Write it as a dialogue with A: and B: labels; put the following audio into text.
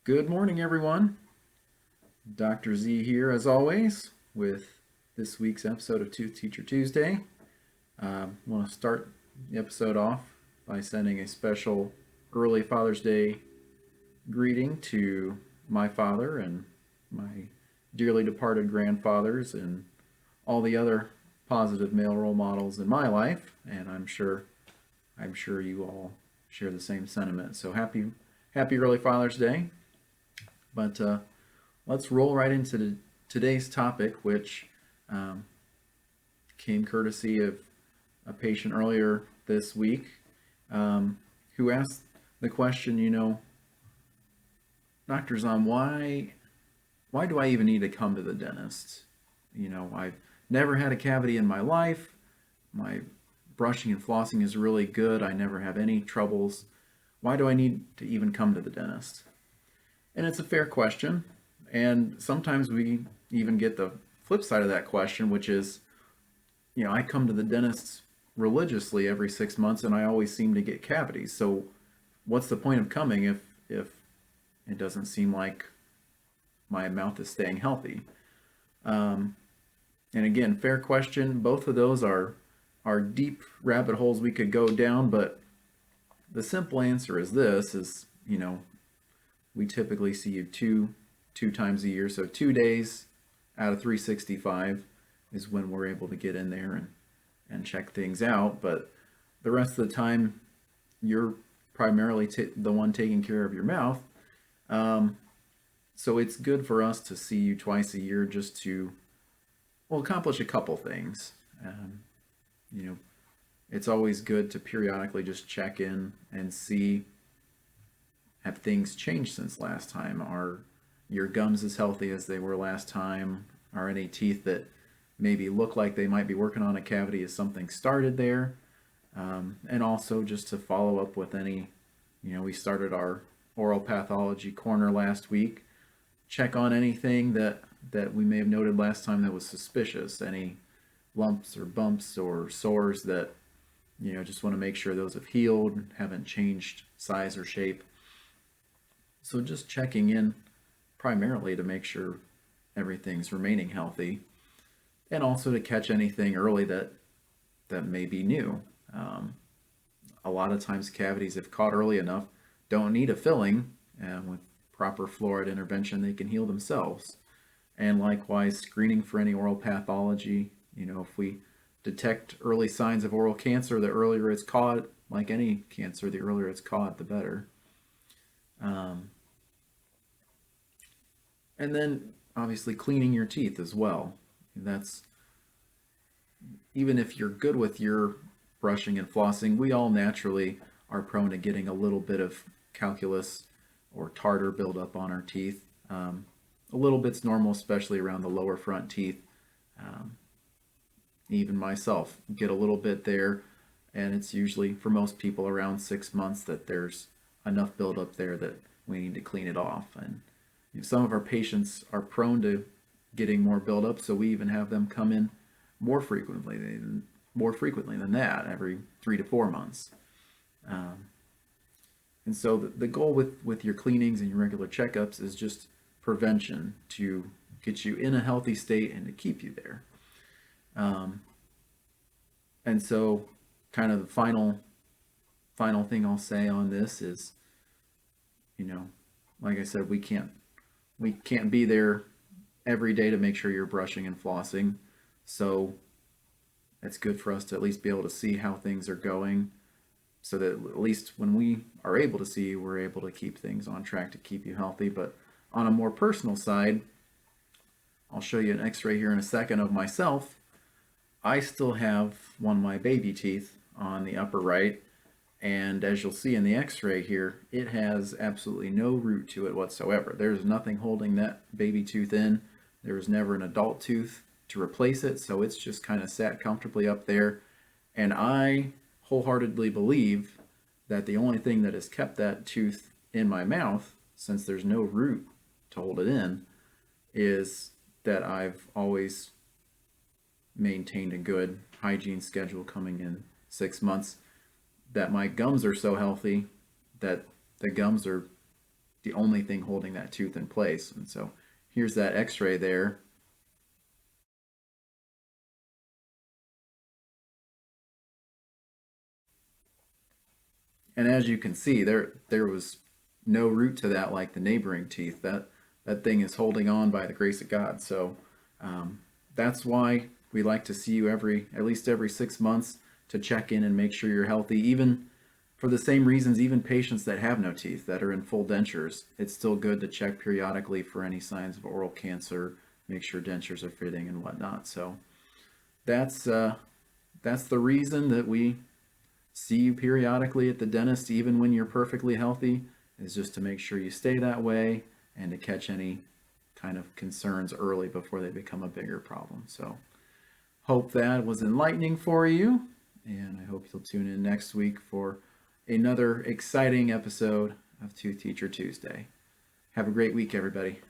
A: Good morning, everyone. Dr. Z here, as always, with this week's episode of Tooth Teacher Tuesday. I want to start the episode off by sending a special early Father's Day greeting to my father and my dearly departed grandfathers and all the other positive male role models in my life. And I'm sure you all share the same sentiment. So happy early Father's Day. But let's roll right into today's topic, which um, came courtesy of a patient earlier this week who asked the question, Dr. Zahn, why do I even need to come to the dentist? I've never had a cavity in my life. My brushing and flossing is really good. I never have any troubles. Why do I need to even come to the dentist? And it's a fair question. And sometimes we even get the flip side of that question, which is, I come to the dentist religiously every 6 months and I always seem to get cavities. So what's the point of coming if it doesn't seem like my mouth is staying healthy? Um, and again, fair question. Both of those are deep rabbit holes we could go down, but the simple answer is this is, we typically see you two times a year. So 2 days out of 365 is when we're able to get in there and check things out. But the rest of the time, you're primarily the one taking care of your mouth. Um, so it's good for us to see you twice a year just to, well, accomplish a couple things. You know, it's always good to periodically just check in and see, have things changed since last time? Are your gums as healthy as they were last time? Are any teeth that maybe look like they might be working on a cavity? Is something started there? And also just to follow up with any, we started our oral pathology corner last week. Check on anything that we may have noted last time that was suspicious, any lumps or bumps or sores that, just want to make sure those have healed, haven't changed size or shape. So just checking in primarily to make sure everything's remaining healthy and also to catch anything early that may be new. Um, a lot of times cavities, if caught early enough, don't need a filling, and with proper fluoride intervention, they can heal themselves. And likewise, screening for any oral pathology, if we detect early signs of oral cancer, the earlier it's caught, like any cancer, the earlier it's caught, the better. Um, and then obviously cleaning your teeth as well. That's even if you're good with your brushing and flossing, we all naturally are prone to getting a little bit of calculus or tartar buildup on our teeth. A little bit's normal, especially around the lower front teeth. Um, Even myself get a little bit there, and it's usually for most people around 6 months that there's enough buildup there that we need to clean it off. And some of our patients are prone to getting more buildup, so we even have them come in more frequently more frequently than that, every 3 to 4 months. Um, and so the goal with your cleanings and your regular checkups is just prevention to get you in a healthy state and to keep you there. Um, and so kind of the final thing I'll say on this is, you know, like I said, we can't be there every day to make sure you're brushing and flossing. So it's good for us to at least be able to see how things are going so that at least when we are able to see you, we're able to keep things on track to keep you healthy. But on a more personal side, I'll show you an x-ray here in a second of myself. I still have one of my baby teeth on the upper right, and as you'll see in the x-ray here, it has absolutely no root to it whatsoever. There's nothing holding that baby tooth in. There was never an adult tooth to replace it, so it's just kind of sat comfortably up there. And I wholeheartedly believe that the only thing that has kept that tooth in my mouth, since there's no root to hold it in, is that I've always maintained a good hygiene schedule coming in 6 months, that my gums are so healthy that the gums are the only thing holding that tooth in place. And so here's that x-ray there. And as you can see, there was no root to that like the neighboring teeth. That thing is holding on by the grace of God. So that's why we like to see you at least every 6 months to check in and make sure you're healthy. Even for the same reasons, even patients that have no teeth that are in full dentures, it's still good to check periodically for any signs of oral cancer, make sure dentures are fitting and whatnot. So that's the reason that we see you periodically at the dentist, even when you're perfectly healthy, is just to make sure you stay that way and to catch any kind of concerns early before they become a bigger problem. So hope that was enlightening for you, and I hope you'll tune in next week for another exciting episode of Tooth Teacher Tuesday. Have a great week, everybody.